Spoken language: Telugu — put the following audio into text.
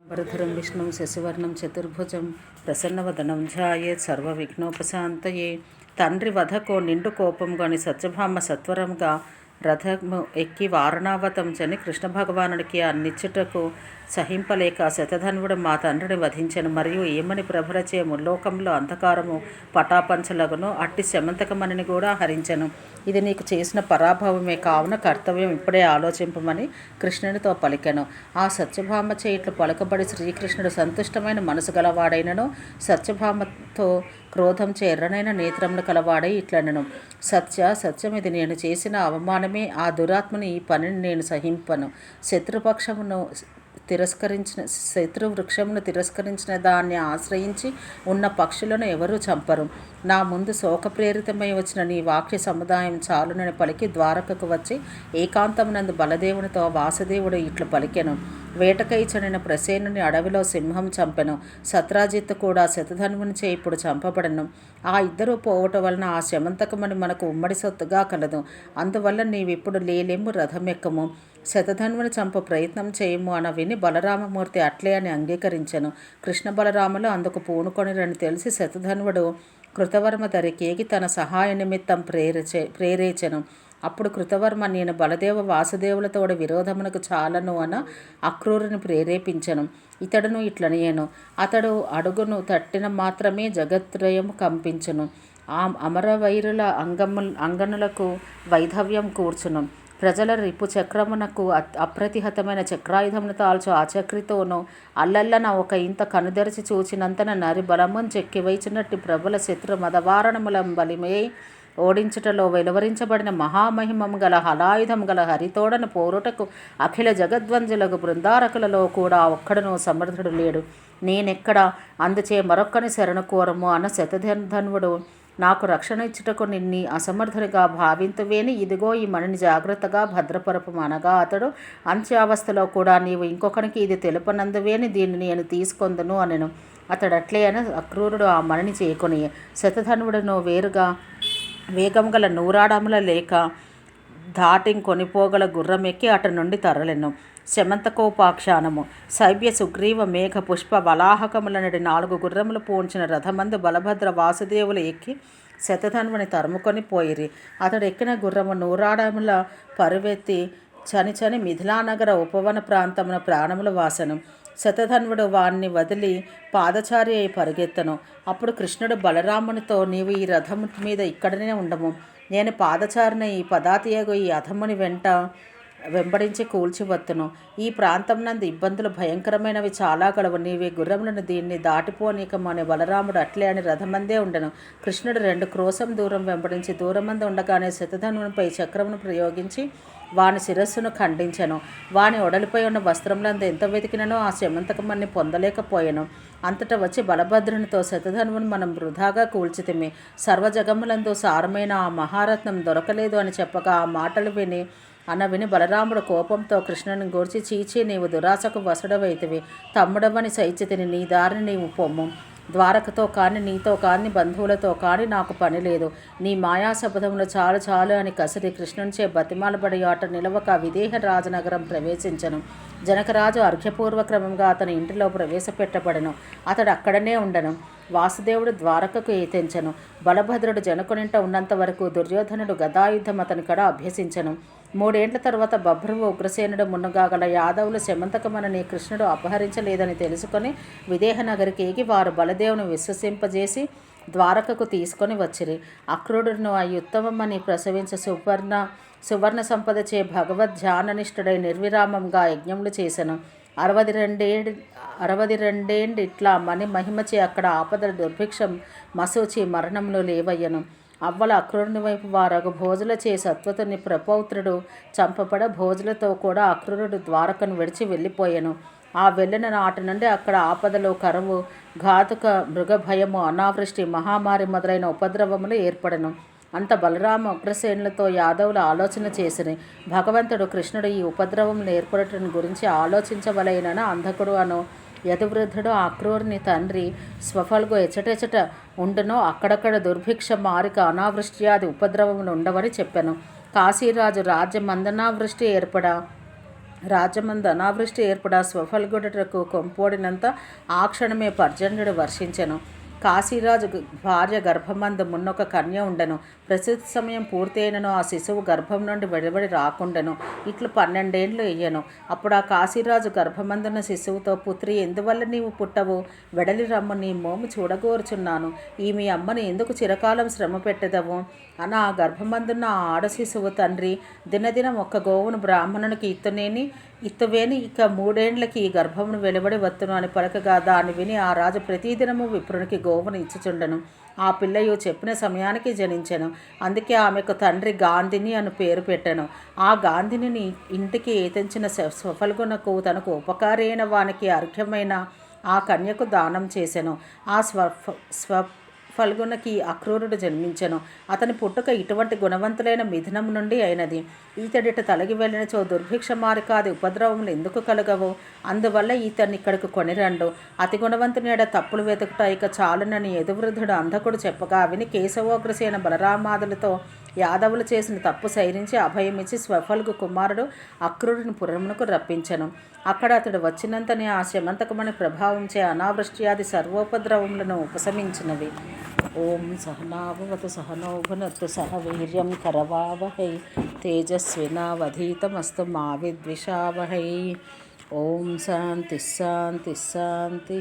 వరధరం విష్ణుం శశివర్ణం చతుర్భుజం ప్రసన్నవదనం ధ్యాయేత్ సర్వవిఘ్నోపశాంతయే. తండ్రి వధకో నిండు కోపంగాని సత్యభామ సత్వరంగా రథము ఎక్కి వారణావతం జని కృష్ణ భగవానుడికి అన్నిచ్చుటకు సహింపలేక శతధన్వుడు మా తండ్రిని వధించెను. మరియు ఏమని ప్రభరచే ముల్లోకంలో అంధకారము పటాపంచలగును అట్టి శమంతకమణిని కూడా హరించెను. ఇది నీకు చేసిన పరాభవమే, కావున కర్తవ్యం ఇప్పుడే ఆలోచింపమని కృష్ణునితో పలికెను. ఆ సత్యభామ చేయిట్లు పలుకబడి శ్రీకృష్ణుడు సంతుష్టమైన మనసు గలవాడైనను సత్యభామతో క్రోధం ఎర్రనైన నేత్రములు కలవాడై ఇట్లనెను. సత్యం, ఇది నేను చేసిన అవమానమే. ఆ దురాత్మని ఈ పనిని నేను సహింపను. శత్రువృక్షమును తిరస్కరించిన దాన్ని ఆశ్రయించి ఉన్న పక్షులను ఎవరూ చంపరు. నా ముందు శోకప్రేరితమై వచ్చిన నీ వాక్య సముదాయం చాలునని పలికి ద్వారకకు వచ్చి ఏకాంతమునందు బలదేవునితో వాసుదేవుడు ఇట్లు పలికెను. వేటకై చనిన ప్రసేనుని అడవిలో సింహం చంపెను. సత్రాజిత్తు కూడా శతధన్వునిచే ఇప్పుడు చంపబడను. ఆ ఇద్దరు పోవటం వలన ఆ శమంతకమని మనకు ఉమ్మడి సొత్తుగా కలదు. అందువల్ల నీవిప్పుడు లేలేము, రథమెక్కము, శతధన్వుని చంప ప్రయత్నం చేయము అని విని బలరామమూర్తి అట్లే అని అంగీకరించెను. కృష్ణ బలరాములు అందుకు పూనుకొనిరని తెలిసి శతధన్వుడు కృతవర్మ దరికేగి తన సహాయ నిమిత్తం ప్రేరేచెను. అప్పుడు కృతవర్మ, నేను బలదేవ వాసుదేవులతోడ విరోధమునకు చాలను అన అక్రూరుని ప్రేరేపించెను. ఇతడును ఇట్లనియను. అతడు అడుగును తట్టిన మాత్రమే జగత్రయము కంపించును. ఆ అమరవైరుల అంగనులకు వైధవ్యం కూర్చును. ప్రజల రిపు చక్రమునకు అప్రతిహతమైన చక్రాయుధమును తాల్చు ఆ చక్రితోనూ అల్లల్లన ఒక ఇంత కనుదెరచి చూచినంతన నరి బలమున్ చెక్కివైచినట్టి ప్రబల శత్రు మదవారణములం బలిమై ఓడించుటలో వెలువరించబడిన మహామహిమము గల హలాయుధం గల హరితోడను పోరుటకు అఖిల జగద్వంజులకు బృందారకులలో కూడా ఒక్కడను సమర్థుడు లేడు. నేనెక్కడ, అందుచే మరొక్కని శరణు కోరము అన్న శతధన్వుడు, నాకు రక్షణ ఇచ్చుటకు నిన్ని అసమర్థునిగా భావింతువేని, ఇదిగో ఈ మణిని జాగ్రత్తగా భద్రపరపము అనగా అతడు, అంత్యావస్థలో కూడా నీవు ఇంకొకనికి ఇది తెలుపనందువేని, దీన్ని నేను తీసుకొందును అనెను. అతడట్లే అని అక్రూరుడు ఆ మణిని చేకొని శతధన్వుడును వేగం గల నూరాడముల లేక కొనిపోగల గుర్రమెక్కి అటు నుండి తరలెను. శమంతకోపాఖ్యానము. శైబ్య సుగ్రీవ మేఘ పుష్ప వలాహకములనడి 4 గుర్రములు పూంచిన రథమందు బలభద్ర వాసుదేవులు ఎక్కి శతధన్వుని తరుముకొని పోయిరి. అతడు ఎక్కిన గుర్రము నూరాడముల పరువెత్తి చని మిథిలానగర ఉపవన ప్రాంతమున ప్రాణముల వాసను. శతధన్వుడు వాణ్ణి వదిలి పాదచారి అయి పరిగెత్తను. అప్పుడు కృష్ణుడు బలరామునితో, నీవు ఈ రథము మీద ఇక్కడనే ఉండము, నేను పాదచారిన ఈ పదాతియగు ఈ అధముని వెంబడించి కూల్చివత్తును. ఈ ప్రాంతం నందు ఇబ్బందులు భయంకరమైనవి చాలా గలవు. నీవి గుర్రములను దీన్ని దాటిపోనీకమని బలరాముడు అట్లే అని రథమందే ఉండను. కృష్ణుడు 2 క్రోశం దూరం వెంబడించి దూరమందు ఉండగానే శతధన్వునిపై చక్రమును ప్రయోగించి వాని శిరస్సును ఖండించెను. వాని ఒడలిపై ఉన్న వస్త్రములందు ఎంత వెతికిననో ఆ శమంతకమణ్ణి పొందలేకపోయెను. అంతటా వచ్చి బలభద్రునితో, శతధన్వుని మనం వృధాగా కూల్చితిమి, సర్వజగములందు సారమైన ఆ మహారత్నం దొరకలేదు అని చెప్పగా ఆ మాటలు విని బలరాముడు కోపంతో కృష్ణుని గూర్చి, చీచి, నీవు దురాశకు వసుడవైతివి, తమ్ముడవని సైచితిని, నీ దారిని నీవు పొమ్ము, ద్వారకతో కాని నీతో కాని బంధువులతో కాని నాకు పని లేదు, నీ మాయాశపథములు చాలు అని కసిరి కృష్ణునిచే బతిమాలబడి ఆట నిలవక విదేహ రాజనగరం ప్రవేశించను. జనకరాజు అర్ఘ్యపూర్వక్రమంగా అతని ఇంటిలో ప్రవేశపెట్టబడను. అతడు అక్కడనే ఉండను. వాసుదేవుడు ద్వారకకు ఏతెంచెను. బలభద్రుడు జనకునింట ఉన్నంత వరకు దుర్యోధనుడు గదాయుద్ధం అతని కడ అభ్యసించను. 3 ఏండ్ల తరువాత బభ్రువు ఉగ్రసేనుడు మున్నగాగల యాదవులు శమంతకమణిని కృష్ణుడు అపహరించలేదని తెలుసుకొని విదేహ నగరికి ఏగి వారు బలదేవుని విశ్వసింపజేసి ద్వారకకు తీసుకొని వచ్చిరి. అక్రూరుడును ఆ ఉత్తమమని ప్రసవించ సువర్ణ సంపదచే భగవద్ధ్యాననిష్ఠుడై నిర్విరామంగా యజ్ఞములు చేసెను. 62 ఇట్లా మణి మహిమచే అక్కడ ఆపదల దుర్భిక్షం మసూచి మరణములు లేవయ్యను. అవ్వల అక్రూరుని వైపు వారగు భోజులచే సత్వతుని ప్రపౌత్రుడు చంపబడ భోజులతో కూడా అక్రూరుడు ద్వారకను విడిచి వెళ్ళిపోయాను. ఆ వెళ్ళిన నాటి నుండి అక్కడ ఆపదలు, కరువు, ఘాతుక మృగభయము, అనావృష్టి, మహామారి మొదలైన ఉపద్రవములు ఏర్పడను. అంత బలరామ ఉగ్రసేనులతో యాదవులు ఆలోచన చేసిరి. భగవంతుడు కృష్ణుడు ఈ ఉపద్రవములు ఏర్పడటం గురించి ఆలోచించవలైనన అంధకుడు అను యదువృద్ధుడు అక్రూరుని తండ్రి స్వఫల్గు ఎచటెచట ఉండునో అక్కడక్కడ దుర్భిక్ష, మారిక, అనావృష్ట్యాది ఉపద్రవములు ఉండవని చెప్పెను. కాశీరాజు రాజ్య మందనావృష్టి ఏర్పడ రాజ్యమందు అనావృష్టి ఏర్పడ స్వఫల్గుడటకు కొంపోడినంత ఆ క్షణమే పర్జన్యుడు వర్షించెను. కాశీరాజు భార్య గర్భమందు మున్నొక కన్య ఉండెను. ప్రసూతి సమయం పూర్తి అయినను ఆ శిశువు గర్భం నుండి వెలువడి రాకుండెను. ఇట్లు 12 ఏండ్లు అయ్యెను. అప్పుడు ఆ కాశీరాజు గర్భమందున్న శిశువుతో, పుత్రి, ఎందువల్ల నీవు పుట్టవు? వెడలి రమ్ము, నీ మోము చూడగోరుచున్నాను. ఈ మీ అమ్మని ఎందుకు చిరకాలం శ్రమ పెట్టెదవు? అన ఆ గర్భమందున్న ఆ ఆడ శిశువు తండ్రి, దినదినం ఒక్క గోవును బ్రాహ్మణునికి ఇత్తువేని ఇక 3 ఏండ్లకి ఈ గర్భమును వెలువడి వత్తును అని పలకగా, దాన్ని విని ఆ రాజు ప్రతిదినము విప్రునికి గోవును ఇచ్చుచుండెను. ఆ పిల్లయు చెప్పిన సమయానికి జనించెను. అందుకే ఆమెకు తండ్రి గాంధిని అని పేరు పెట్టెను. ఆ గాంధిని ఇంటికి ఏతించిన స్వఫల్గునకు తనకు ఉపకారి అయిన వానికి అర్ఘ్యమైన ఆ కన్యకు దానం చేసెను. ఆ ఫల్గునకి అక్రూరుడు జన్మించెను. అతని పుట్టుక ఇటువంటి గుణవంతులైన మిథునం నుండి అయినది. ఈతడిట తలగి వెళ్ళినచో దుర్భిక్షమారికాది ఉపద్రవములు ఎందుకు కలగవు? అందువల్ల ఈతన్ని ఇక్కడికి కొనిరండు. అతి గుణవంతునేడ తప్పులు వెతుకుట ఇక చాలునని యదువృద్ధుడు అంధకుడు చెప్పగా విని కేశవోగ్రసేన బలరామాదులతో యాదవులు చేసిన తప్పు సైరించి అభయమిచ్చి స్వఫల్గు కుమారుడు అక్రూరుని పురమునకు రప్పించెను. అక్కడ అతడు వచ్చినంతనే ఆ శమంతకమణి ప్రభావంచే అనావృష్ట్యాది సర్వోపద్రవములను ఉపశమించినవి. ఓం సహనాభవతు సహనౌ భునత్తు సహ వీర్యం కరవావహై తేజస్వినావధీతమస్తు మా విద్విషావహై. ఓం శాంతి శాంతి శాంతి.